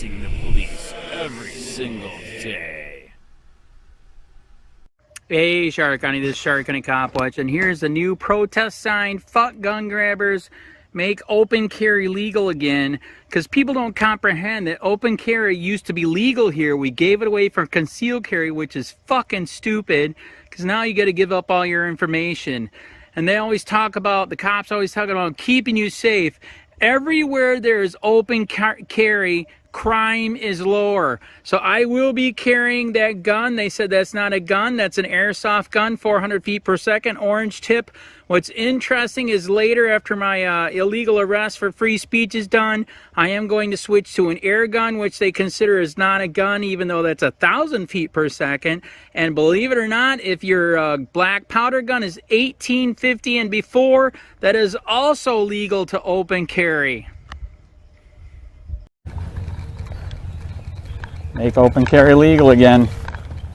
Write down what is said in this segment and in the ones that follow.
facing the police every single day. Hey, Charlotte County, this is Charlotte County COPWATCH, and here's the new protest sign: fuck gun grabbers, make open carry legal again, because people don't comprehend that open carry used to be legal here. We gave it away for concealed carry, which is fucking stupid, because now you got to give up all your information. And they always talk about, the cops always talking about keeping you safe. Everywhere there's open carry, crime is lower. So I will be carrying that gun. They said that's not a gun, that's an airsoft gun, 400 feet per second, orange tip. What's interesting is later, after my illegal arrest for free speech is done, I am going to switch to an air gun, which they consider is not a gun, even though that's 1,000 feet per second. And believe it or not, if your black powder gun is 1850 and before, that is also legal to open carry. Make open carry legal again.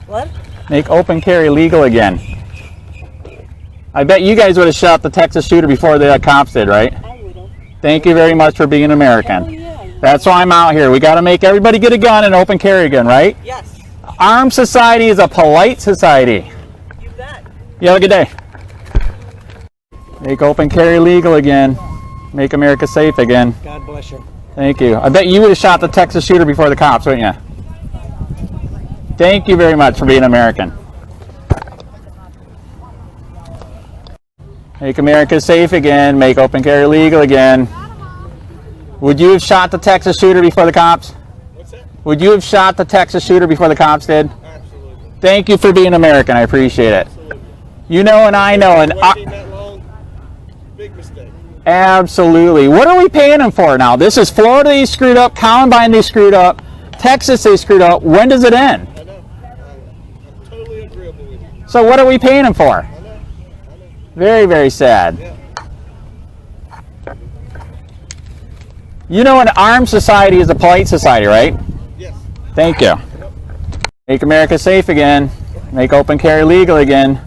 What? Make open carry legal again. I bet you guys would have shot the Texas shooter before the cops did, right? I would have. Thank you very much for being an American. Oh, yeah. That's why I'm out here. We got to make everybody get a gun and open carry again, right? Yes. Armed society is a polite society. You bet. You have a good day. Make open carry legal again. Make America safe again. God bless you. Thank you. I bet you would have shot the Texas shooter before the cops, wouldn't you? Thank you very much for being American. Make America safe again. Make open carry legal again. Would you have shot the Texas shooter before the cops? What's that? Would you have shot the Texas shooter before the cops did? Absolutely. Thank you for being American. I appreciate it. Absolutely. You know, and I know, and Waiting that long, big mistake. absolutely. What are we paying them for now? This is Florida. They screwed up. Columbine. They screwed up. Texas. They screwed up. When does it end? I know. I'm totally agreeable with you. So what are we paying them for? I know. Very, very sad. Yeah. You know, an armed society is a polite society, right? Yes. Thank you. Make America safe again. Make open carry legal again.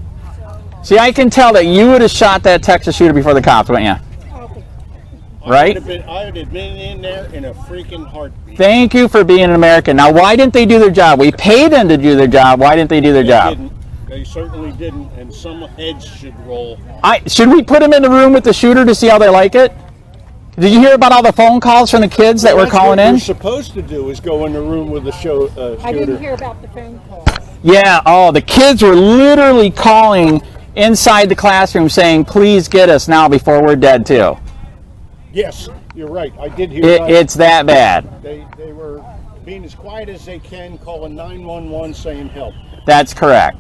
See, I can tell that you would have shot that Texas shooter before the cops, wouldn't you? Right? I would have been in there in a freaking heartbeat. Thank you for being an American. Now, why didn't they do their job? We paid them to do their job. Why didn't they do their job? They certainly didn't, and some heads should roll. Should we put them in the room with the shooter to see how they like it? Did you hear about all the phone calls from the kids that were calling in? What you're supposed to do is go in the room with the shooter. I didn't hear about the phone calls. Yeah, oh, the kids were literally calling inside the classroom saying, please get us now before we're dead too. Yes, you're right. I did hear that. It's that bad. They were being as quiet as they can, calling 911 saying help. That's correct.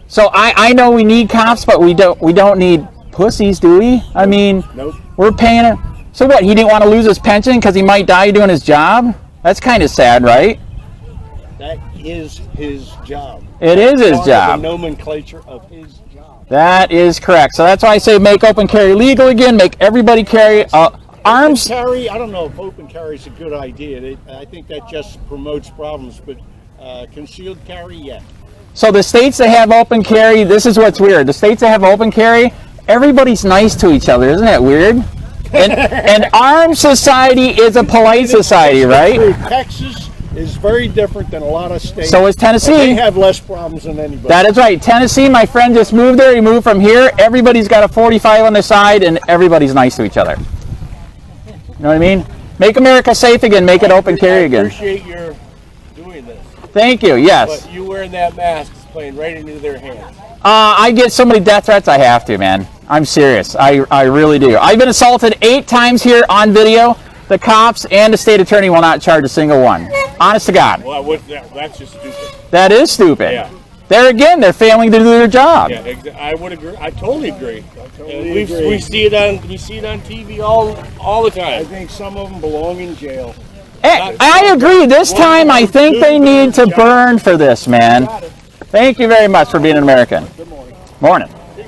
So I know we need cops, but we don't need pussies, do we? I mean, Nope. We're paying him. So what, he didn't want to lose his pension because he might die doing his job? That's kind of sad, right? That is his job. It is his Part of job. the nomenclature of his job. That is correct. So that's why I say make open carry legal again, make everybody carry arms. Carry, I don't know if open carry is a good idea. I think that just promotes problems, but concealed carry, yeah. So the states that have open carry, this is what's weird. The states that have open carry, everybody's nice to each other. Isn't that weird? And armed society is a polite society, right? Texas is very different than a lot of states. So is Tennessee. They have less problems than anybody. That is right. Tennessee, my friend just moved there. He moved from here. Everybody's got a 45 on their side, and everybody's nice to each other. You know what I mean? Make America safe again. Make it open carry again. I appreciate your doing this. Thank you. Yes. But you wearing that mask is playing right into their hands. I get so many death threats, I have to, man. I'm serious. I really do. I've been assaulted 8 times here on video. The cops and the state attorney will not charge a single one. Honest to God. Well, that's just stupid. That is stupid. Yeah. There again, they're failing to do their job. Yeah, I would agree. I totally agree. We see it on TV all the time. I think some of them belong in jail. I agree. This time, I think they need to burn for this, man. Thank you very much for being an American. Good morning. Morning. See,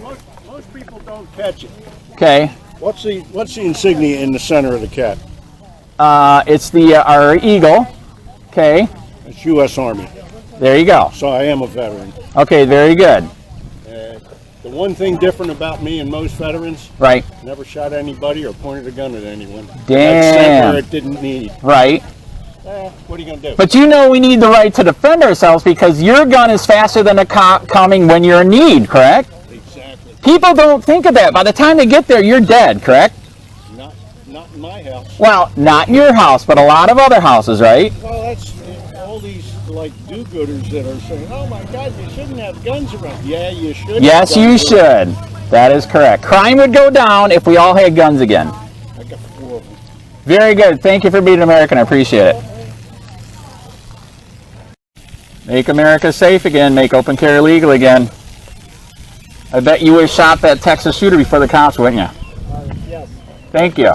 most people don't catch it. Okay. What's the insignia in the center of the cap? It's our eagle. Okay. It's U.S. Army. There you go. So I am a veteran. Okay, very good. The one thing different about me and most veterans, Right. never shot anybody or pointed a gun at anyone. Damn. Except where it didn't need. Right. What are you going to do? But you know we need the right to defend ourselves because your gun is faster than a cop coming when you're in need, correct? Exactly. People don't think of that. By the time they get there, you're dead, correct? Not in my house. Well, not in your house, but a lot of other houses, right? Well, that's all these like do-gooders that are saying, "Oh my God, you shouldn't have guns around." Yeah, you should. Yes, you should. That is correct. Crime would go down if we all had guns again. I got 4 of them. Very good. Thank you for being American. I appreciate it. Make America safe again. Make open carry legal again. I bet you would have shot that Texas shooter before the cops, wouldn't you? Yes. Thank you.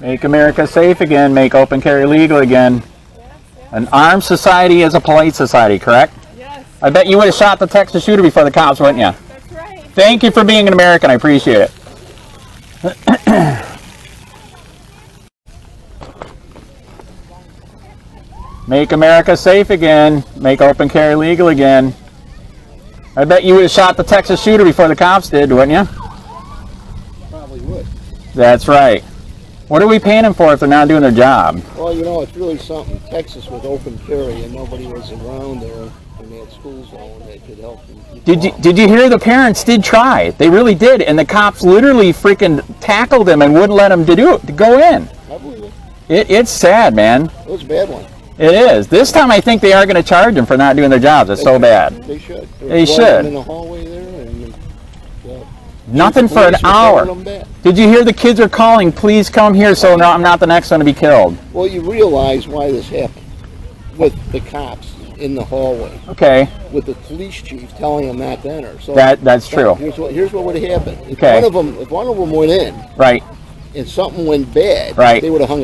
Make America safe again. Make open carry legal again. An armed society is a polite society, correct? Yes. I bet you would have shot the Texas shooter before the cops, wouldn't you? That's right. Thank you for being an American. I appreciate it. Make America safe again. Make open carry legal again. I bet you would have shot the Texas shooter before the cops did, wouldn't you? Probably would. That's right. What are we paying them for if they're not doing their job? Well, you know, it's really something. Texas with open carry and nobody was around there, and they had schools going that could help them. Did you hear the parents did try? They really did, and the cops literally freaking tackled them and wouldn't let them to go in. I believe it. It's sad, man. It was a bad one. It is. This time I think they are going to charge them for not doing their jobs. It's so bad. They should. They should. In the hallway there, and Nothing for an hour. Did you hear the kids are calling, please come here so no, I'm not the next one to be killed? Well, you realize why this happened with the cops in the hallway. Okay. With the police chief telling them not to enter. So that's true. Here's what would have happened. If Okay. if one of them went in, right, and something went bad, right, they would have hung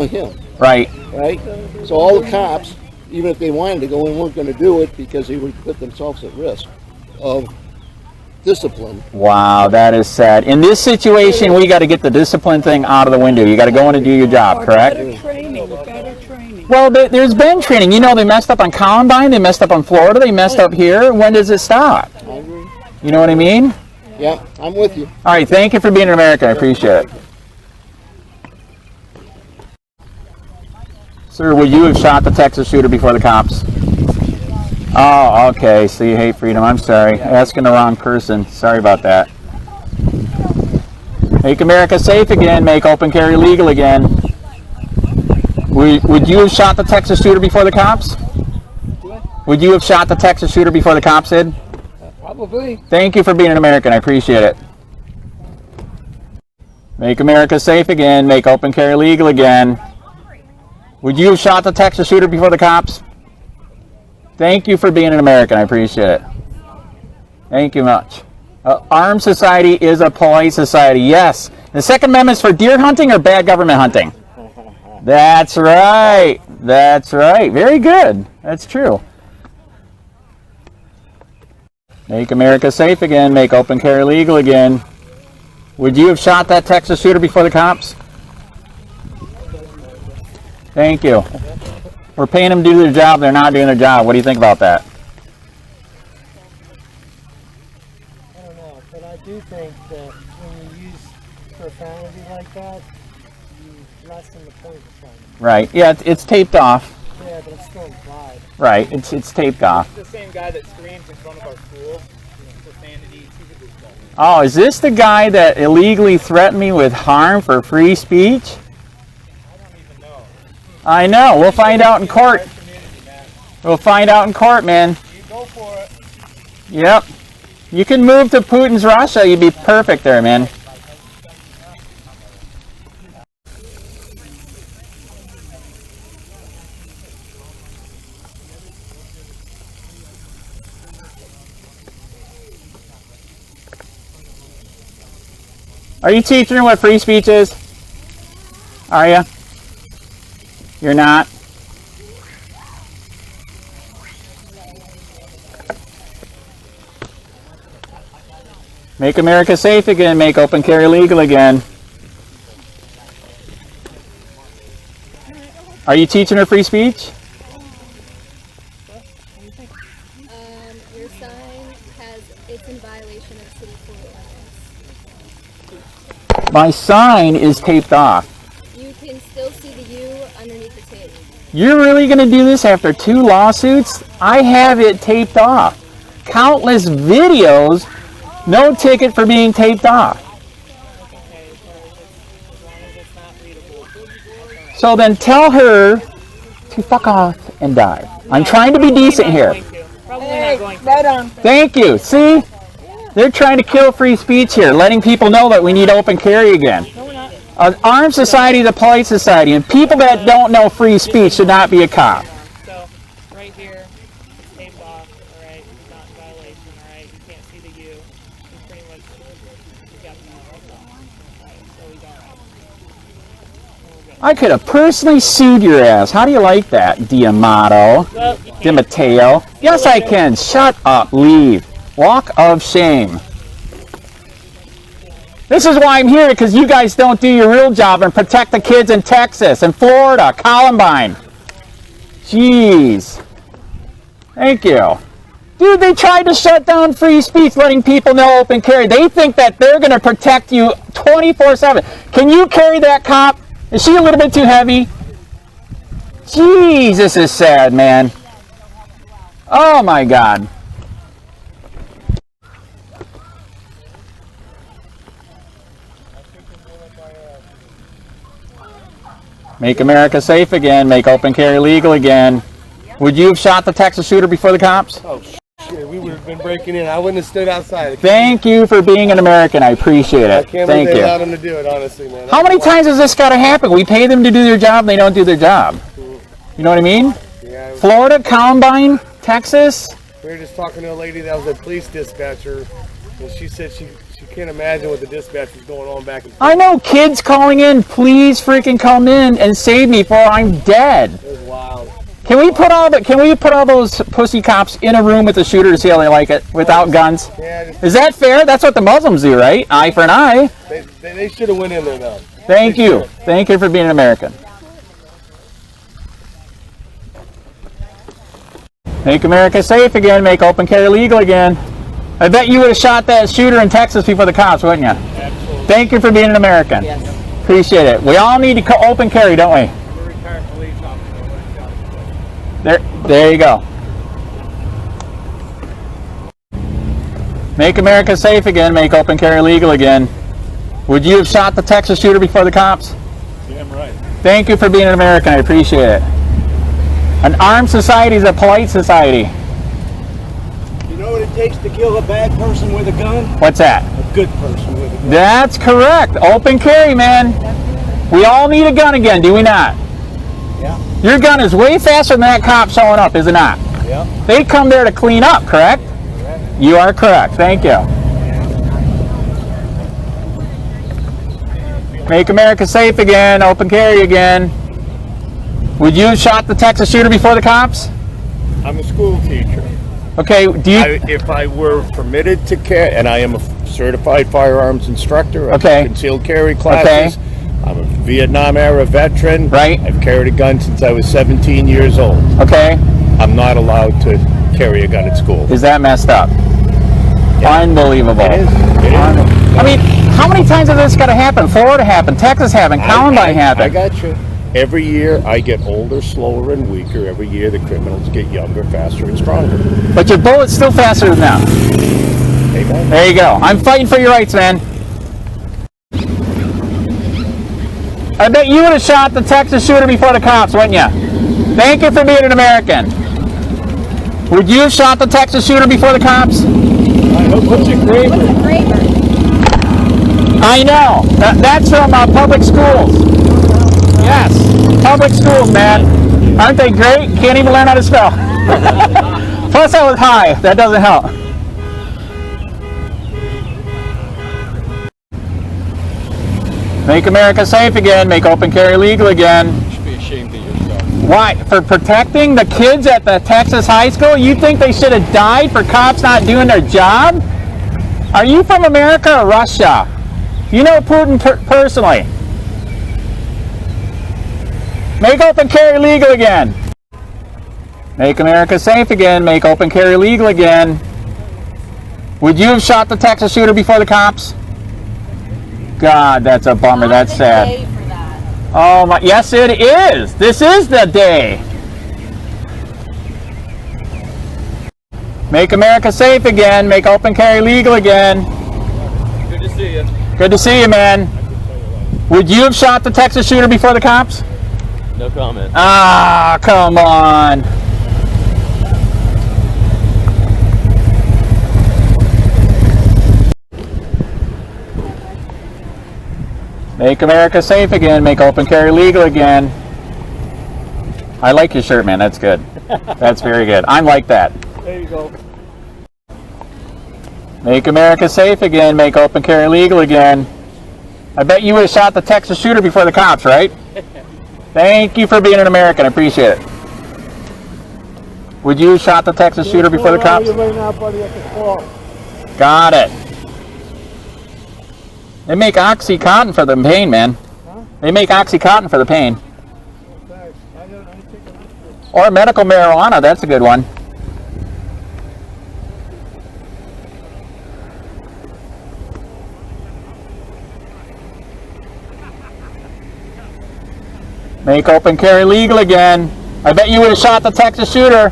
him. Right. Right? So all the cops, even if they wanted to go in, weren't going to do it because they would put themselves at risk of discipline. Wow, that is sad. In this situation, we got to get the discipline thing out of the window. You got to go in and do your job, correct? Better training. Well, there's been training. You know, they messed up on Columbine, they messed up on Florida, they messed up here. When does it stop? I agree. You know what I mean? Yeah, I'm with you. All right, thank you for being an American. I appreciate it. Sir, would you have shot the Texas shooter before the cops? Oh, okay. So you hate freedom. I'm sorry. Asking the wrong person. Sorry about that. Make America safe again. Make open carry legal again. Would you have shot the Texas shooter before the cops? Would you have shot the Texas shooter before the cops did? Probably. Thank you for being an American. I appreciate it. Make America safe again. Make open carry legal again. Would you have shot the Texas shooter before the cops? Thank you for being an American. I appreciate it. Thank you much. Armed society is a polite society. Yes. The Second Amendment is for deer hunting or bad government hunting? That's right. That's right. Very good. That's true. Make America safe again. Make open carry legal again. Would you have shot that Texas shooter before the cops? Thank you. We're paying them to do their job. They're not doing their job. What do you think about that? I don't know, but I do think that when you use profanity like that, you lessen the point of trying. Right. Yeah, it's taped off. Yeah, but it's still implied. Right. It's taped off. The same guy that screams in front of our school. Profanity. Oh, is this the guy that illegally threatened me with harm for free speech? I know. We'll find out in court. We'll find out in court, man. You go for it. Yep. You can move to Putin's Russia. You'd be perfect there, man. Are you teaching them what free speech is? Are you? You're not? Make America safe again. Make open carry legal again. Are you teaching her free speech? Your sign it's in violation of city code ordinance. My sign is taped off. You can still see the U underneath the tape. You're really going to do this after 2 lawsuits? I have it taped off. Countless videos, no ticket for being taped off. So then tell her to fuck off and die. I'm trying to be decent here. Hey, right on. Thank you. See? They're trying to kill free speech here, letting people know that we need open carry again. An armed society is a polite society, and people that don't know free speech should not be a cop. So, right here, it's taped off, alright, it's not in violation, alright, you can't see the U. You pretty much, you got that, alright, so we got it. I could have personally sued your ass. How do you like that, D'Amato? Well, DiMatteo? Yes, I can. Shut up. Leave. Walk of shame. This is why I'm here, because you guys don't do your real job and protect the kids in Texas and Florida, Columbine. Jeez. Thank you. Dude, they tried to shut down free speech, letting people know open carry. They think that they're going to protect you 24/7. Can you carry that cop? Is she a little bit too heavy? Jeez, this is sad, man. Oh my God. Make America safe again. Make open carry legal again. Would you have shot the Texas shooter before the cops? Oh, shit. We would have been breaking in. I wouldn't have stood outside. Thank you for being an American. I appreciate it. I can't Thank believe they you. allowed them to do it, honestly, man. How many times has this got to happen? We pay them to do their job, and they don't do their job. You know what I mean? Yeah, Florida, Columbine, Texas. we were just talking to a lady that was a police dispatcher, and she said she can't imagine what the dispatcher's going on back and forth. I know kids calling in, please freaking come in and save me before I'm dead. It was wild. Can we put all those pussy cops in a room with the shooter to see how they like it without guns? Yeah, Is that fair? That's what the Muslims do, right? Eye for an eye. they should have went in there, though. Thank you. Thank you for being an American. Make America safe again. Make open carry legal again. I bet you would have shot that shooter in Texas before the cops, wouldn't you? Absolutely. Thank you for being an American. Yes. Appreciate it. We all need to open carry, don't we? We're retired police officers. There you go. Make America safe again. Make open carry legal again. Would you have shot the Texas shooter before the cops? Damn right. Thank you for being an American. I appreciate it. An armed society is a polite society. You know what it takes to kill a bad person with a gun? What's that? A good person with a gun. That's correct. Open carry, man. We all need a gun again, do we not? Yeah. Your gun is way faster than that cop showing up, is it not? Yeah. They come there to clean up, correct? Correct. You are correct. Thank you. Make America safe again. Open carry again. Would you have shot the Texas shooter before the cops? I'm a school teacher. Okay, do you... If I were permitted to carry, and I am a certified firearms instructor, I've Okay. concealed carry classes. I'm a Vietnam era veteran. Right. I've carried a gun since I was 17 years old. Okay. I'm not allowed to carry a gun at school. Is that messed up? Yeah. Unbelievable. It is. It is. I mean, how many times has this got to happen? Florida happened, Texas happened, Columbine happened. I got you. Every year I get older, slower, and weaker. Every year the criminals get younger, faster, and stronger. But your bullet's still faster than them. Amen. There you go. I'm fighting for your rights, man. I bet you would have shot the Texas shooter before the cops, wouldn't you? Thank you for being an American. Would you have shot the Texas shooter before the cops? What's a graver? What's a graver? I know. That's from public schools. Yes, public schools, man. Aren't they great? Can't even learn how to spell. Plus I was high. That doesn't help. Make America safe again. Make open carry legal again. You should be ashamed of yourself. Why? For protecting the kids at the Texas high school? You think they should have died for cops not doing their job? Are you from America or Russia? You know Putin personally. Make open carry legal again. Make America safe again. Make open carry legal again. Would you have shot the Texas shooter before the cops? God, that's a bummer. That's sad. Oh my, yes it is. This is the day. Make America safe again. Make open carry legal again. Good to see you. Good to see you, man. Would you have shot the Texas shooter before the cops? No comment. Ah, come on. Make America safe again. Make open carry legal again. I like your shirt, man. That's good. That's very good. I'm like that. There you go. Make America safe again. Make open carry legal again. I bet you would have shot the Texas shooter before the cops, right? Thank you for being an American. I appreciate it. Would you have shot the Texas shooter before the cops? Got it. They make OxyContin for the pain, man. Huh? They make OxyContin for the pain. Or medical marijuana. That's a good one. Make open carry legal again. I bet you would have shot the Texas shooter.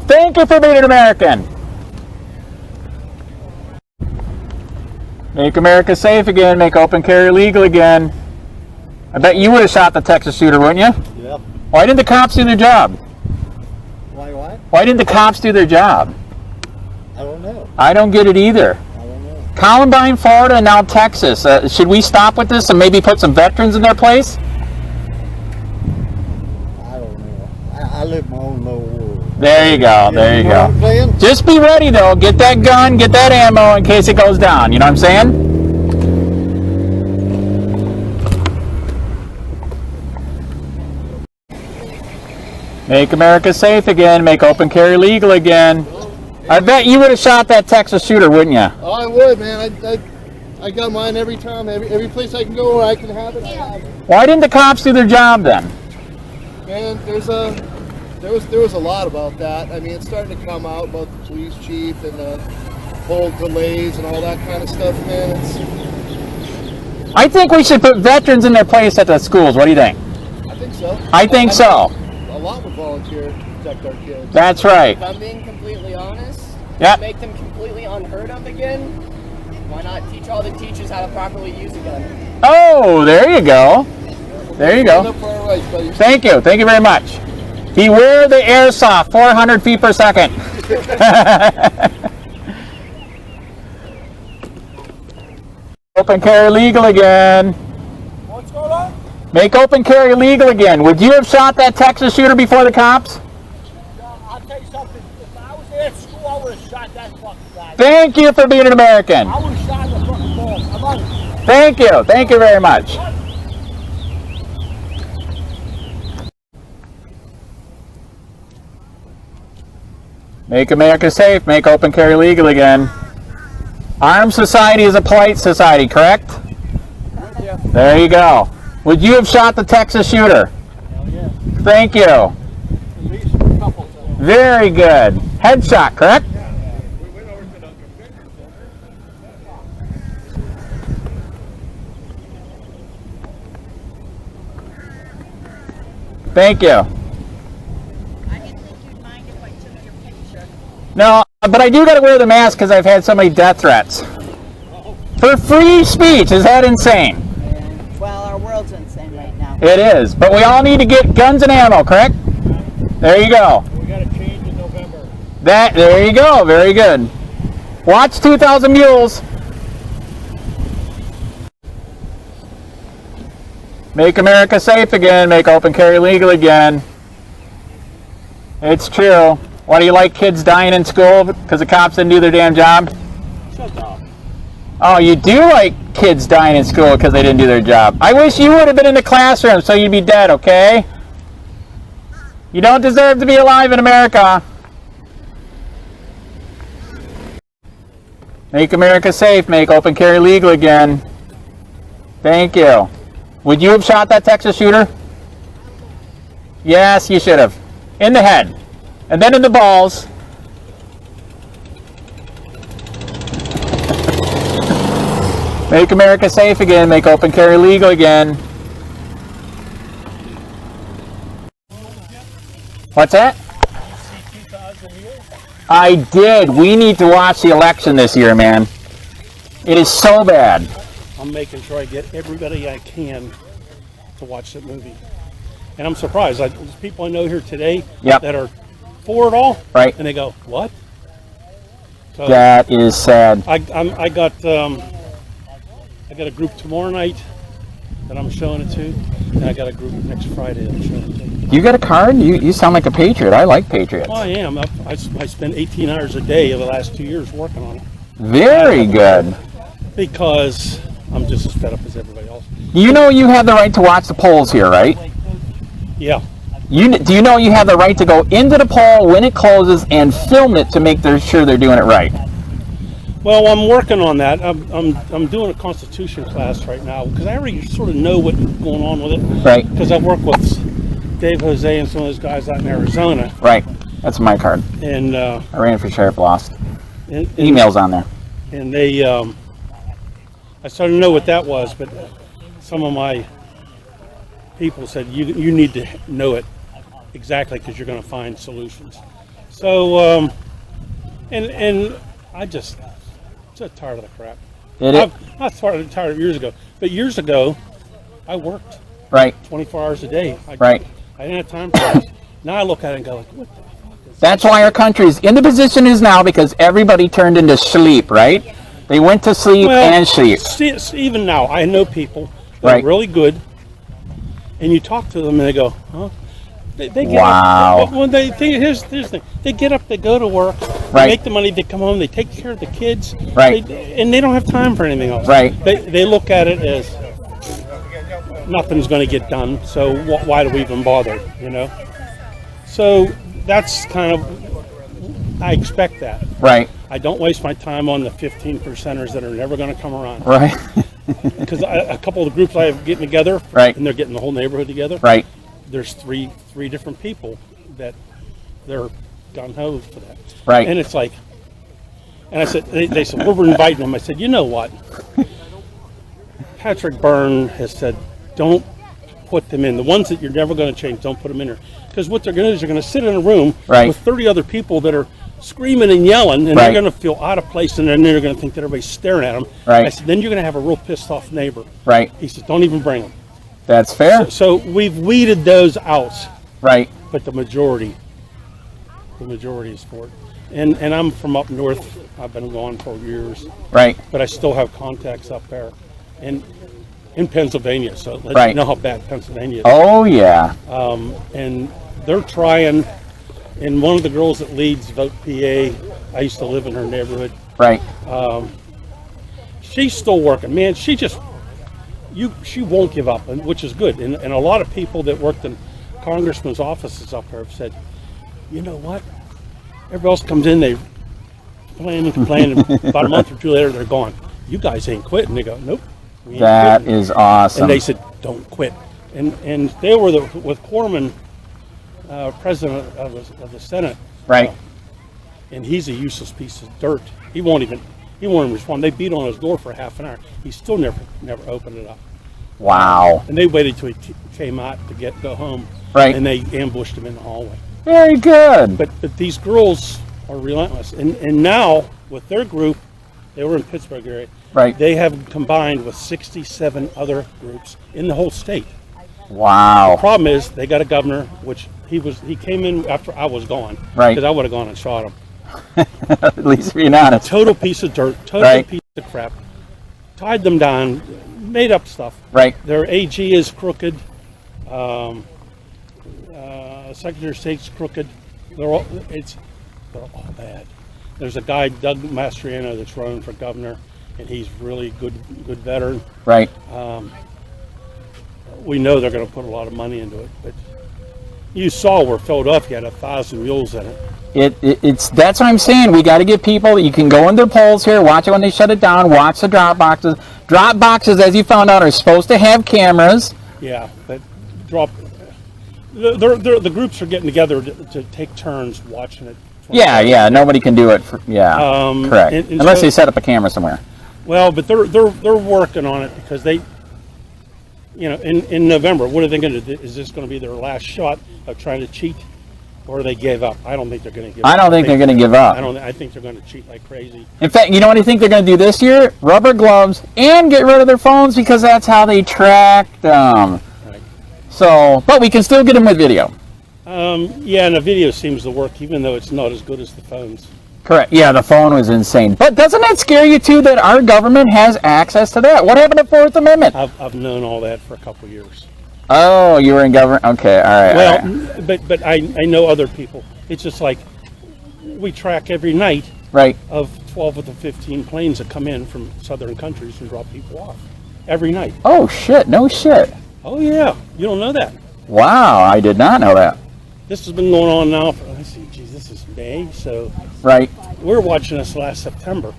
Thank you for being an American. Make America safe again. Make open carry legal again. I bet you would have shot the Texas shooter, wouldn't you? Yep. Why didn't the cops do their job? Why what? Why didn't the cops do their job? I don't know. I don't get it either. I don't know. Columbine, Florida, and now Texas. Should we stop with this and maybe put some veterans in their place? I live my own little world. There you go. There you go. Just be ready, though. Get that gun, get that ammo in case it goes down. You know what I'm saying? Make America safe again. Make open carry legal again. I bet you would have shot that Texas shooter, wouldn't you? Oh, I would, man. I got mine every time. Every place I can go where I can have it, I have it. Why didn't the cops do their job then? Man, there was a lot about that. I mean, it's starting to come out about the police chief and the whole delays and all that kind of stuff, man. I think we should put veterans in their place at the schools. What do you think? I think so. I think so. A lot would volunteer to protect our kids. That's right. If I'm being completely honest, yep. Make them completely unheard of again. Why not teach all the teachers how to properly use a gun? Oh, there you go. There you go. Thank you. Thank you very much. Beware the airsoft, 400 feet per second. Open carry legal again. What's going on? Make open carry legal again. Would you have shot that Texas shooter before the cops? I'll tell you something. If I was there at school, I would have shot that fucking guy. Thank you for being an American. I would have shot the fucking ball. I'm on it. Thank you. Thank you very much. Make America safe. Make open carry legal again. Armed society is a polite society, correct? Yeah. There you go. Would you have shot the Texas shooter? Hell yeah. Thank you. At least a couple times. Very good. Headshot, correct? Yeah. We went over to the convention center. Thank you. No, but I do got to wear the mask because I've had so many death threats. For free speech, is that insane? Well, our world's insane right now. It is, but we all need to get guns and ammo, correct? There you go. We got to change in November. There you go, very good. Watch 2,000 Mules. Make America safe again, make open carry legal again. It's true. Why do you like kids dying in school? Because the cops didn't do their damn job? Shut up. Oh, you do like kids dying in school because they didn't do their job. I wish you would have been in the classroom so you'd be dead, okay? You don't deserve to be alive in America. Make America safe. Make open carry legal again. Thank you. Would you have shot that Texas shooter? Yes, you should have. In the head. And then in the balls. Make America safe again. Make open carry legal again. What's that? I did. We need to watch the election this year, man. It is so bad. I'm making sure I get everybody I can to watch that movie. And I'm surprised. There's people I know here today that are for it all. Right. And they go, what? So that is sad. I got a group tomorrow night that I'm showing it to. And I got a group next Friday that I'm showing it to. You got a card? You sound like a patriot. I like patriots. Well, I am. I spend 18 hours a day of the last 2 years working on it. Very good. Because I'm just as fed up as everybody else. You know you have the right to watch the polls here, right? Yeah. Do you know you have the right to go into the poll when it closes and film it to make sure they're doing it right? Well, I'm working on that. I'm doing a Constitution class right now because I already sort of know what's going on with it. Right. Because I work with Dave Jose and some of those guys out in Arizona. Right. That's my card. And I ran for sheriff, lost. Emails on there. And they, I started to know what that was, but some of my people said you need to know it exactly because you're going to find solutions. So, and I just so tired of the crap. I'm not tired of years ago, but years ago I worked 24 hours a day. I didn't have time for it. Now I look at it and go like, what the fuck is That's why our country's in the position it is now because everybody turned into sleep, right? They went to sleep and sleep. Even now, I know people that are really good, and you talk to them and they go, huh? They get up, when here's the thing. They get up, they go to work, they make the money, they come home, they take care of the kids, and they don't have time for anything else. They look at it as nothing's going to get done, so why do we even bother, you know? So that's kind of, I expect that. I don't waste my time on the 15%ers that are never going to come around. Because a couple of the groups I have getting together, and they're getting the whole neighborhood together. There's three different people that they're gung-ho for that. And it's like, and I said, they said, well, we're inviting them. I said, you know what? Patrick Byrne has said, don't put them in. The ones that you're never going to change, don't put them in there. Because what they're going to do is they're going to sit in a room with 30 other people that are screaming and yelling, and they're going to feel out of place, and then they're going to think that everybody's staring at them. I said, then you're going to have a real pissed off neighbor. He said, don't even bring them. That's fair. So we've weeded those out. But the majority is for it. And I'm from up north. I've been gone for years. But I still have contacts up there. And in Pennsylvania, so let you know how bad Pennsylvania is. Oh, yeah. And they're trying, and one of the girls that leads Vote PA, I used to live in her neighborhood. She's still working. Man, she won't give up, which is good. And a lot of people that worked in congressmen's offices up there have said, you know what? Everybody else comes in, they complain, and about a month or two later, they're gone. You guys ain't quitting. They go, nope. That is awesome. And they said, don't quit. And they were with Corman, president of the Senate. And he's a useless piece of dirt. He won't even respond. They beat on his door for half an hour. He still never opened it up. Wow. And they waited till he came out to go home. And they ambushed him in the hallway. Very good. But these girls are relentless. And now with their group, they were in Pittsburgh area. They have combined with 67 other groups in the whole state. Wow. The problem is they got a governor, which he came in after I was gone. Because I would have gone and shot him. At least being honest. Total piece of dirt, total piece of crap. Tied them down, made up stuff. Their AG is crooked. Secretary of State's crooked. They're all bad. There's a guy, Doug Mastriano, that's running for governor, and he's really good veteran. We know they're going to put a lot of money into it, but you saw where Philadelphia had 1,000 mules in it. That's what I'm saying. We got to get people. You can go in their polls here, watch it when they shut it down, watch the drop boxes. Drop boxes, as you found out, are supposed to have cameras. Yeah, but the groups are getting together to take turns watching it. Yeah, nobody can do it. Correct. Unless they set up a camera somewhere. Well, but they're working on it because they, you know, in November, what are they going to do? Is this going to be their last shot of trying to cheat, or they gave up? I don't think they're going to give up. I don't think they're going to give up. I think they're going to cheat like crazy. In fact, you know what I think they're going to do this year? Rubber gloves and get rid of their phones because that's how they track them. Right. So, but we can still get them with video. Yeah, and the video seems to work, even though it's not as good as the phones. Correct. Yeah, the phone was insane. But doesn't it scare you too that our government has access to that? What happened to Fourth Amendment? I've known all that for a couple of years. Oh, you were in government. Okay, all right. Well, all right. but I know other people. It's just like we track every night. Right. Of 12 of the 15 planes that come in from southern countries and drop people off every night. Oh shit! No shit. Oh yeah, you don't know that. Wow, I did not know that. This has been going on now for, let's see, geez, this is May, so. Right. We're watching this last September.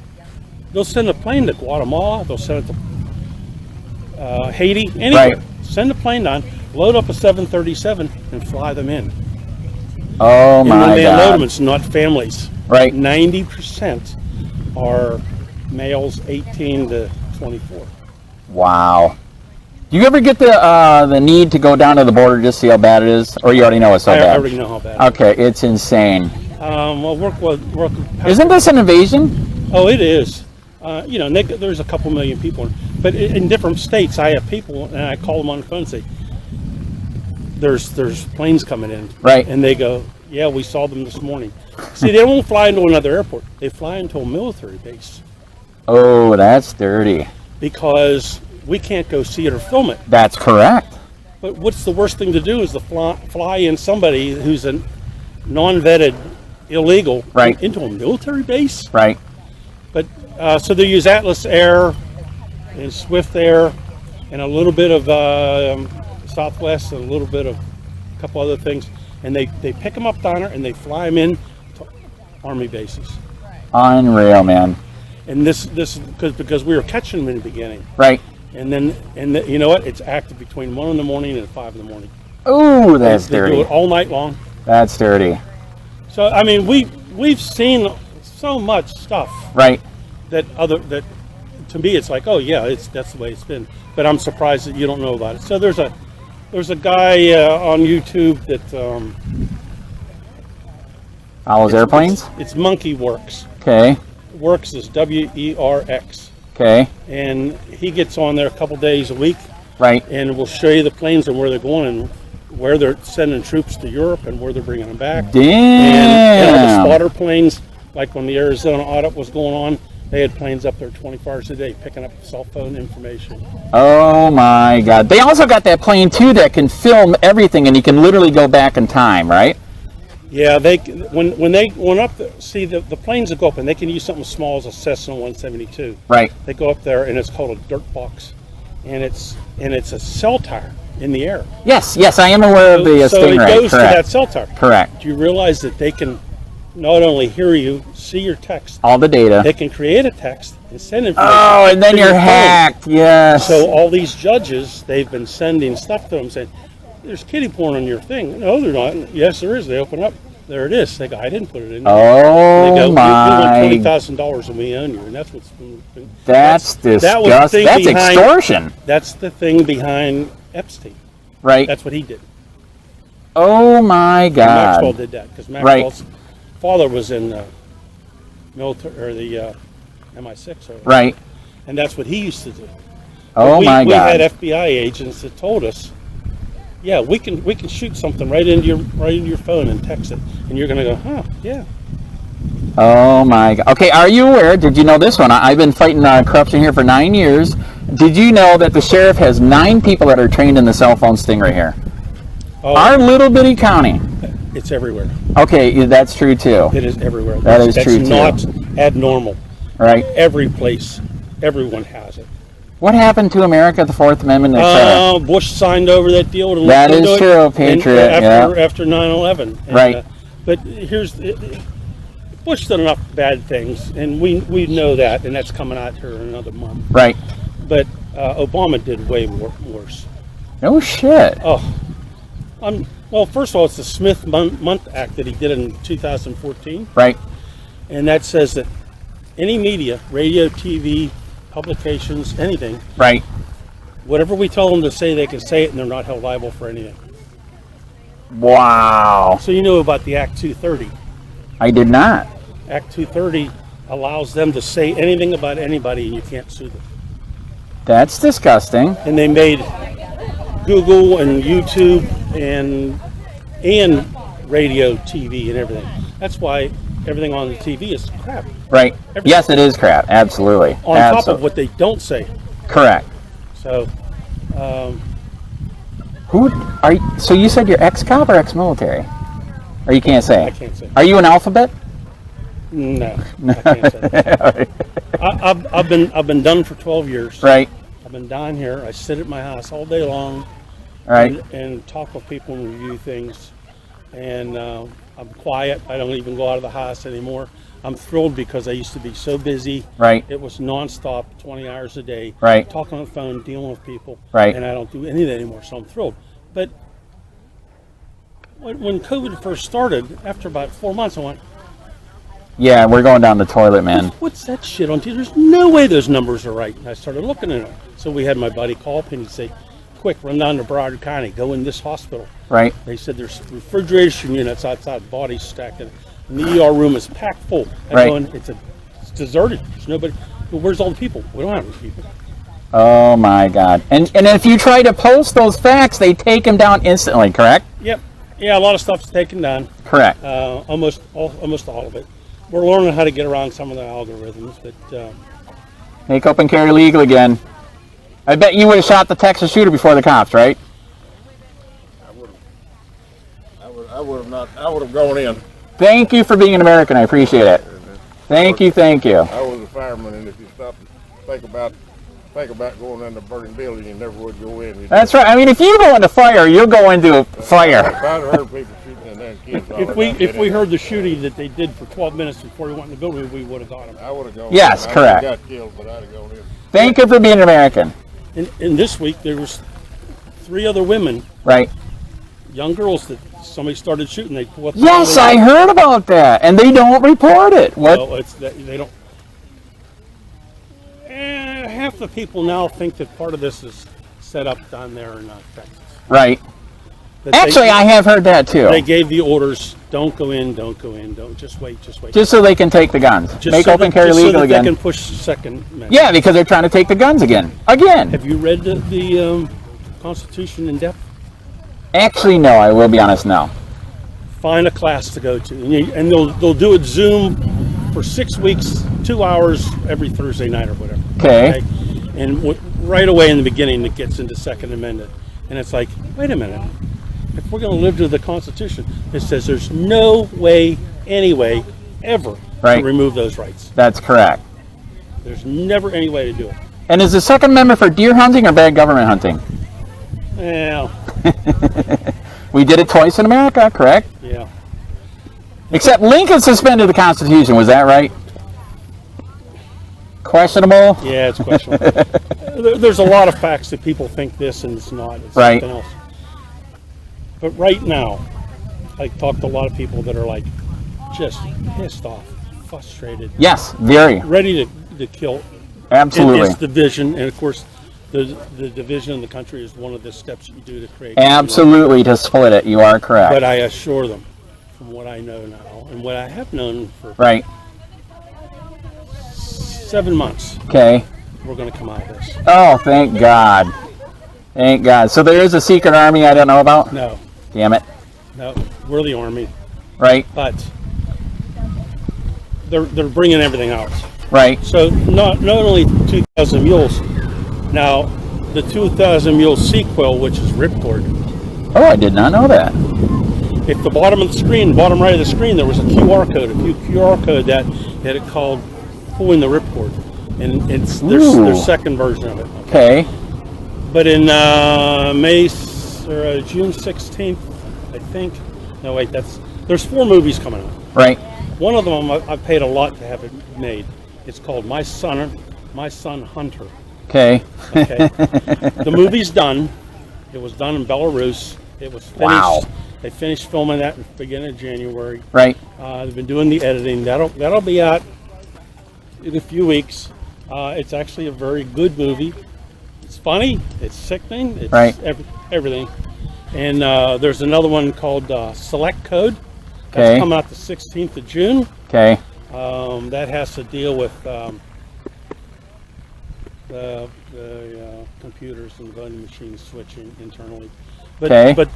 They'll send a plane to Guatemala, they'll send it to Haiti, anywhere. Right. Send a plane down, load up a 737 and fly them in. Oh and my when they God. load them, it's not families. Right. 90% are males 18 to 24. Wow. Do you ever get the need to go down to the border just to see how bad it is, or you already know it's so bad? I already know how bad. Okay, it's insane. Well, work. Isn't this an invasion? Oh, it is. You know, there's a couple million people, but in different states, I have people, and I call them on the phone and say, "There's planes coming in," right? And they go, "Yeah, we saw them this morning." See, they don't fly into another airport; they fly into a military base. Oh, that's dirty. Because we can't go see it or film it. That's correct. But what's the worst thing to do is to fly in somebody who's a non-vetted illegal into a military base. Right. But so they use Atlas Air and Swift Air and a little bit of Southwest and a little bit of a couple other things, and they pick them up down there and they fly them in to Army bases. Unreal, man. And this because we were catching them in the beginning. Right. And then you know what? It's active between 1 in the morning and 5 in the morning. Ooh, that's dirty. They do it all night long. That's dirty. So I mean, we've seen so much stuff. Right. That to me it's like, oh yeah, that's the way it's been. But I'm surprised that you don't know about it. So there's a guy on YouTube that follows airplanes. It's Monkey Works. Okay. Works is WERX. Okay. And he gets on there a couple days a week. Right. And we'll show you the planes and where they're going and where they're sending troops to Europe and where they're bringing them back. Damn. And all the spotter planes, like when the Arizona audit was going on, they had planes up there 24 hours a day picking up cell phone information. Oh my God. They also got that plane too that can film everything and you can literally go back in time, right? Yeah, when they went up there, see the planes that go up and they can use something as small as a Cessna 172. Right. They go up there and it's called a dirt box, and it's a cell tower in the air. Yes, I am aware of the Stingray. So it goes correct. to that cell tower. Correct. Do you realize that they can not only hear you, see your text, all the data. They can create a text and send information. Oh, and then you're hacked. Yes. So all these judges, they've been sending stuff to them saying, "There's kiddie porn on your thing." No, they're not. Yes, there is. They open up. There it is. They go, "I didn't put it in there." Oh, they go, my. "You want $20,000 and we own you," and that's what's been. That's disgusting. That's extortion. That's the thing behind Epstein. Right. That's what he did. Oh my God. And Maxwell did that because Maxwell's father was in the military or the MI6. Or right. And that's what he used to do. Oh my God. We had FBI agents that told us, yeah, we can shoot something right into your phone and text it, and you're gonna go, huh, yeah. Oh my God. Okay, are you aware? Did you know this one? I've been fighting corruption here for 9 years. Did you know that the sheriff has 9 people that are trained in the cell phone Stingray here? Oh. Our little bitty county. It's everywhere. Okay, that's true too. It is everywhere. That's true too. That's not abnormal. Right. Every place, everyone has it. What happened to America, the Fourth Amendment? Bush signed over that deal. To that is true, Patriot. After 9/11. Right. But Bush done enough bad things, and we know that, and that's coming out here in another month. Right. But Obama did way worse. No shit. Oh. Well, first of all, it's the Smith Month Act that he did in 2014. Right. And that says that any media, radio, TV, publications, anything. Right. Whatever we tell them to say, they can say it, and they're not held liable for anything. Wow. So you know about the Act 230. I did not. Act 230 allows them to say anything about anybody, and you can't sue them. That's disgusting. And they made Google and YouTube and radio, TV, and everything. That's why everything on the TV is crap. Right. Everything. Yes, it is crap. Absolutely. On top of what they don't say. Correct. So, who are you? So you said you're ex-cop or ex-military? Or you can't say? I can't say. Are you an alphabet? No, I can't say that. I've been done for 12 years. Right. I've been down here. I sit at my house all day long. Right. And talk with people and review things. And I'm quiet. I don't even go out of the house anymore. I'm thrilled because I used to be so busy. Right. It was nonstop, 20 hours a day. Right. Talking on the phone, dealing with people. Right. And I don't do any of that anymore, so I'm thrilled. But when COVID first started, after about 4 months, I went, Yeah, we're going down the toilet, man. what's that shit on TV? There's no way those numbers are right. And I started looking at it. So we had my buddy call up and he'd say, quick, run down to Broward County, go in this hospital. Right. They said there's refrigeration units outside, bodies stacked in it. And the ER room is packed full. I Right. go in, it's deserted. There's nobody. Well, where's all the people? We don't have any people. Oh my God. And if you try to post those facts, they take them down instantly, correct? Yep. Yeah, a lot of stuff's taken down. Correct. Almost all of it. We're learning how to get around some of the algorithms, but Make open carry legal again. I bet you would have shot the Texas shooter before the cops, right? I would have gone in. Thank you for being an American. I appreciate it. Thank you. Thank you. I was a fireman, and if you stop and think about going in the burning building, you never would go in. That's right. I mean, if you go into fire, you'll go into a fire. If I'd heard people shooting and then kids, if we heard the shooting that they did for 12 minutes before we went in the building, we would have got him. I would have gone. Yes, in. correct. I got killed, but I'd have gone in. Thank you for being an American. And this week there was 3 other women, Right. young girls that somebody started shooting. They pulled Yes, I heard about that, and they don't report it. What? Well, it's that they don't. Half the people now think that part of this is set up down there in Texas. Right. That Actually, I have heard that too. They gave the orders: don't go in, don't go in, don't just wait, just wait. Just so they can take the guns. Just Make so open that- carry just so legal that again. They can push Second Amendment. Yeah, because they're trying to take the guns again. Again. Have you read the Constitution in depth? Actually, no. I will be honest. No. Find a class to go to, and they'll do it Zoom for 6 weeks, 2 hours every Thursday night or whatever. Okay. And right away in the beginning, it gets into Second Amendment, and it's like, wait a minute. If we're going to live to the Constitution, it says there's no way, any way, ever Right. to remove those rights. That's correct. There's never any way to do it. And is the Second Amendment for deer hunting or bad government hunting? Well, We did it twice in America, correct? yeah. Except Lincoln suspended the Constitution. Was that right? Questionable. Yeah, it's questionable. There's a lot of facts that people think this and it's not. It's Right. something else. But right now, I talk to a lot of people that are like just pissed off, frustrated. Yes, very. Ready to kill. Absolutely. It's division, and of course, the division in the country is one of the steps you do to create. Absolutely, to split it. You are correct. But I assure them, from what I know now, and what I have known for Right. 7 months, Okay. we're going to come out of this. Oh, thank God. Thank God. So there is a secret army I don't know about? No. Damn it. No, we're the Army. Right. But they're bringing everything out. Right. So not only 2,000 mules, now the 2,000 mule sequel, which is Ripcord. Oh, I did not know that. At the bottom of the screen, bottom right of the screen, there was a QR code, QR code that had it called Pulling the Ripcord, and it's their second version of it. Okay. But in June 16th, I think. No, wait, there's 4 movies coming out. Right. One of them I paid a lot to have it made. It's called My Son Hunter. Okay. Okay. The movie's done. It was done in Belarus. It was finished. Wow. They finished filming that in the beginning of January. Right. They've been doing the editing. That'll be out in a few weeks. It's actually a very good movie. It's funny. It's sickening. It's everything. And there's another one called Select Code. That's coming out the 16th of June. Okay. That has to deal with the computers and voting machines switching internally. But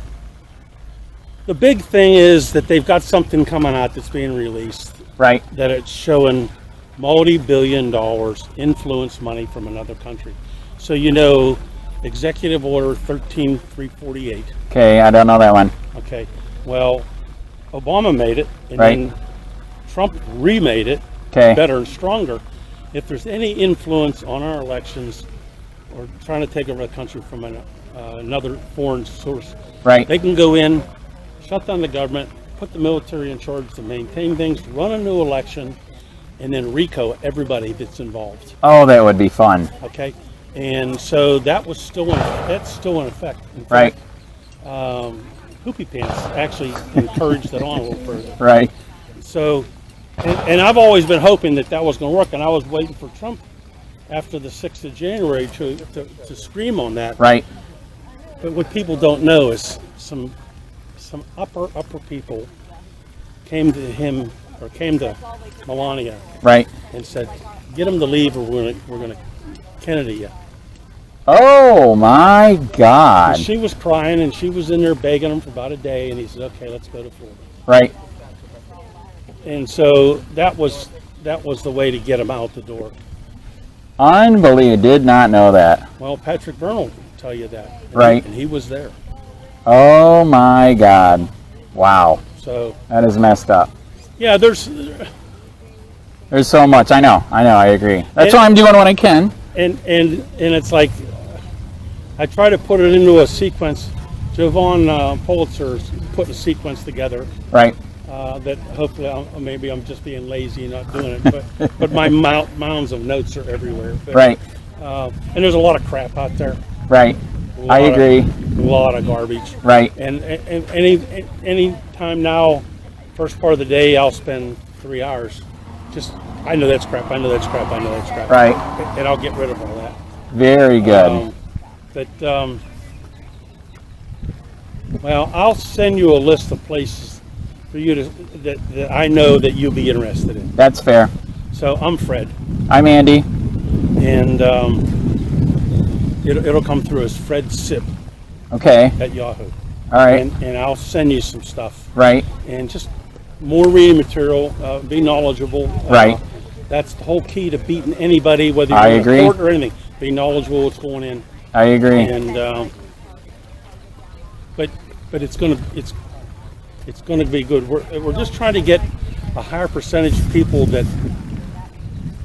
the big thing is that they've got something coming out that's being released. Right. That it's showing multi-billion dollars influence money from another country. So you know, Executive Order 13348. Okay, I don't know that one. Okay, well, Obama made it, and then Trump remade it better and stronger. If there's any influence on our elections or trying to take over the country from another foreign source, they can go in, shut down the government, put the military in charge to maintain things, run a new election, and then RICO everybody that's involved. Oh, that would be fun. Okay, and so that's still in effect. In fact, Poopy Pants actually encouraged it on a little further. Right. So, and I've always been hoping that was going to work, and I was waiting for Trump after the 6th of January to scream on that. Right. But what people don't know is some upper people came to him or came to Melania. Right. And said, "Get him to leave, or we're going to Kennedy you." Oh my God! And she was crying, and she was in there begging him for about a day, and he said, "Okay, let's go to Florida." Right. And so that was the way to get him out the door. Unbelievable! Did not know that. Well, Patrick Byrne will tell you that. And he was there. Oh my God! Wow. So that is messed up. Yeah, there's so much. I know. I agree. That's why I'm doing what I can. And it's like I try to put it into a sequence. Jovan Pulitzer's put a sequence together. Right. That hopefully maybe I'm just being lazy not doing it, but my mounds of notes are everywhere. But, right. And there's a lot of crap out there. Right. I agree. A lot of garbage. Right. And any time now, first part of the day, I'll spend 3 hours. Just I know that's crap. I know that's crap. I know that's crap. Right. And I'll get rid of all that. Very good. Well, I'll send you a list of places for you to that I know that you'll be interested in. That's fair. So I'm Fred. I'm Andy. And it'll come through as Fred Sip. Okay. At Yahoo. All right. And I'll send you some stuff. Right. And just more reading material. Be knowledgeable. Right. That's the whole key to beating anybody, whether you're in a court or anything. Be knowledgeable what's going in. I agree. And but it's gonna be good. We're just trying to get a higher percentage of people that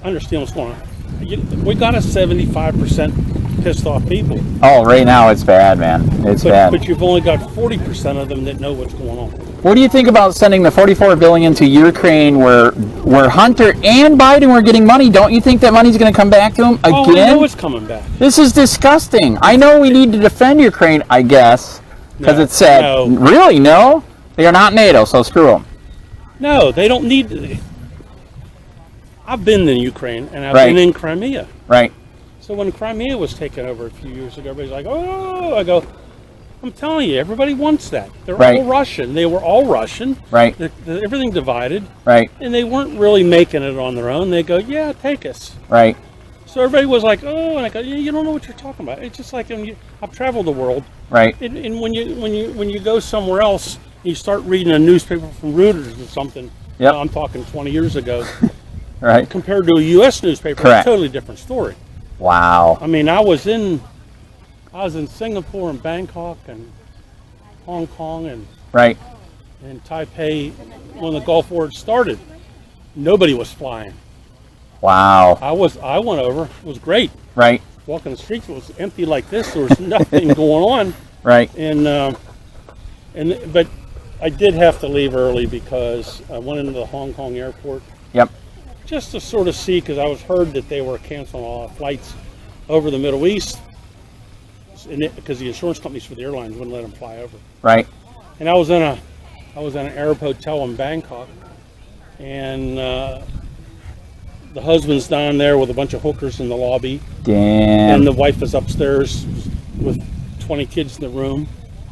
understand what's going on. We got a 75% pissed off people. Oh, right now it's bad, man. It's bad. But you've only got 40% of them that know what's going on. What do you think about sending the $44 billion to Ukraine, where Hunter and Biden were getting money? Don't you think that money's going to come back to them again? Oh, I know it's coming back. This is disgusting. I know we need to defend Ukraine, I guess, because it said. No. Really? No? They are not NATO, so screw them. No, they don't need to. I've been in Ukraine, and I've been in Crimea. Right. So when Crimea was taken over a few years ago, everybody's like, "Oh," I go, "I'm telling you, everybody wants that. They're all Russian. They were all Russian. Right. Everything divided. Right. And they weren't really making it on their own. They go, yeah, take us. Right. So everybody was like, oh, and I go, you don't know what you're talking about. It's just like I've traveled the world. Right. And when you go somewhere else, you start reading a newspaper from Reuters or something. Yep. I'm talking 20 years ago. Right. Compared to a U.S. newspaper, correct. It's a totally different story. Wow. I mean, I was in Singapore and Bangkok and Hong Kong and Taipei when the Gulf War started. Nobody was flying. Wow. I went over. It was great. Right. Walking the streets, it was empty like this. There was nothing going on. Right. But I did have to leave early because I went into the Hong Kong airport. Yep. Just to sort of see, because I was heard that they were canceling a lot of flights over the Middle East, because the insurance companies for the airlines wouldn't let them fly over. Right. And I was in an Arab hotel in Bangkok, and the The husband's down there with a bunch of hookers in the lobby. Damn. And the wife is upstairs with 20 kids in the room.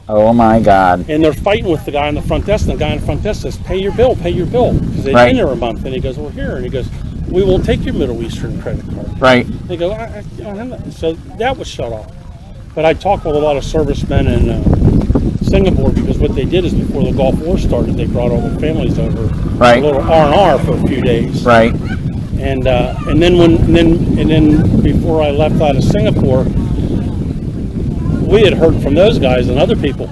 Oh my God. And they're fighting with the guy on the front desk, and the guy on the front desk says, pay your bill, because they've been there a month. And he goes, we're here. And he goes, we will take your Middle Eastern credit card. Right. They go, I don't have that. So that was shut off. But I talked with a lot of servicemen in Singapore, because what they did is before the Gulf War started, they brought all their families over. Right. A little R&R for a few days. Right. And then before I left out of Singapore, we had heard from those guys and other people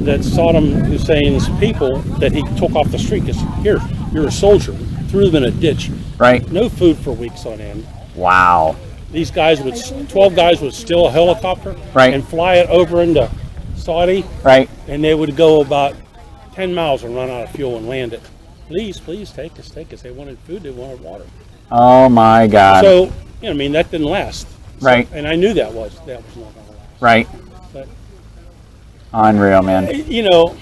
that Saddam Hussein's people that he took off the street. Because here, you're a soldier, threw them in a ditch. Right. No food for weeks on end. Wow. These guys 12 guys would steal a helicopter. Right. And fly it over into Saudi. Right. And they would go about 10 miles and run out of fuel and land it. Please take us. They wanted food, they wanted water. Oh my God. So, you know, I mean, that didn't last. So, right. And I knew that was not going to last. Right. But, unreal, man. You know,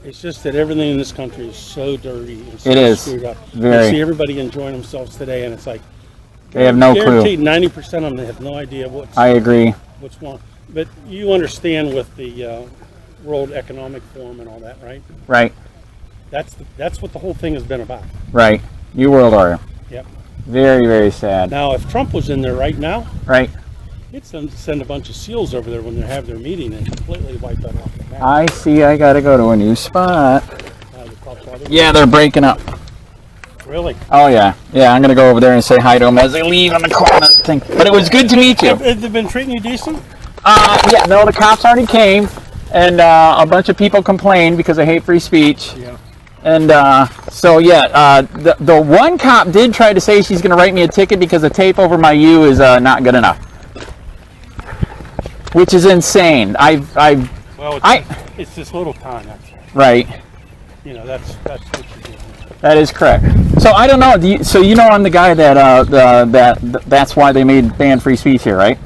it's just that everything in this country is so dirty and so screwed up. Very. You see everybody enjoying themselves today, and it's like they have no clue. 90% of them, they have no idea what's. I agree. What's wrong? But you understand with the World Economic Forum and all that, right? Right. That's what the whole thing has been about. Right. New World Order. Yep. Very, very sad. Now, if Trump was in there right now, right, he'd send a bunch of SEALs over there when they have their meeting and completely wipe that off the map. I see. I got to go to a new spot. Yeah, they're breaking up. Really? Oh yeah. Yeah, I'm gonna go over there and say hi to them as they leave on the corner thing. But it was good to meet you. Have they been treating you decent? Yeah. No, the cops already came, and a bunch of people complained because I hate free speech. Yeah. And so yeah, the one cop did try to say she's gonna write me a ticket because the tape over my U is not good enough, which is insane. Well, it's this little town. Right. You know, that's what you do. That is correct. So I don't know. So you know I'm the guy that's why they banned free speech here, right?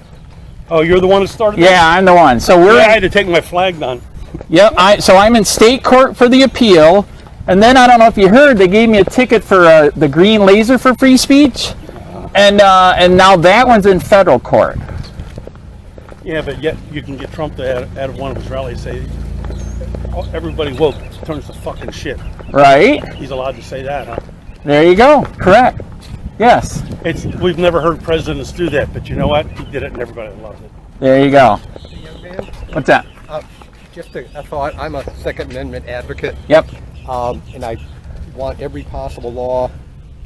Oh, you're the one that started. Yeah, I'm the one. So I had to take my flag down. Yep. So I'm in state court for the appeal, and then I don't know if you heard, they gave me a ticket for the green laser for free speech, and now that one's in federal court. Yeah, but yet you can get Trump to out of one of his rallies say, oh, everybody woke turns to fucking shit. Right. He's allowed to say that, huh? There you go. Correct. Yes. We've never heard presidents do that, but you know what? He did it, and everybody loves it. There you go. Young man, what's that? Just a thought. I'm a Second Amendment advocate. Yep. And I want every possible law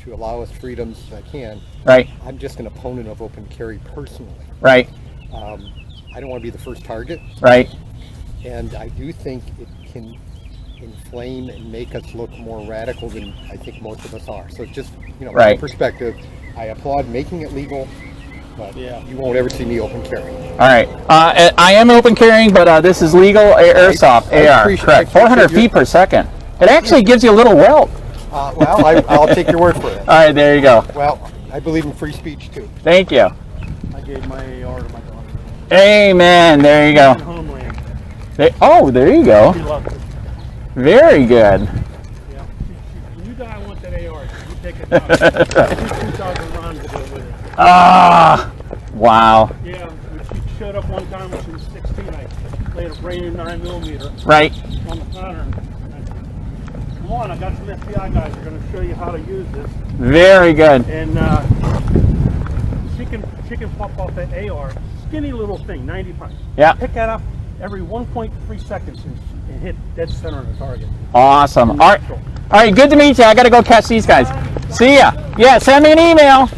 to allow us freedoms as I can. Right. I'm just an opponent of open carry personally. Right. I don't want to be the first target. Right. And I do think it can inflame and make us look more radical than I think most of us are. So just, you know, from my perspective, I applaud making it legal, but you won't ever see me open carry. All right. I am open carrying, but this is legal airsoft, AR. Correct. 400 feet per second. It actually gives you a little welt. Well, I'll take your word for it. All right, there you go. Well, I believe in free speech too. Thank you. I gave my AR to my daughter. Amen. There you go. Homeland. There you go. She loved it. Very good. Yeah. You know I want that AR. You take it down. 2,000 rounds to go with it. Ah. Wow. Yeah. When she showed up one time when she was 16, I laid a brand new 9mm. Right. On the counter. Come on, I got some FBI guys who are going to show you how to use this. Very good. And she can pop off that AR, skinny little thing, 90 pounds. Yeah. Pick that up every 1.3 seconds and hit dead center on the target. Awesome. All right, good to meet you. I got to go catch these guys. See ya. Yeah, send me an email.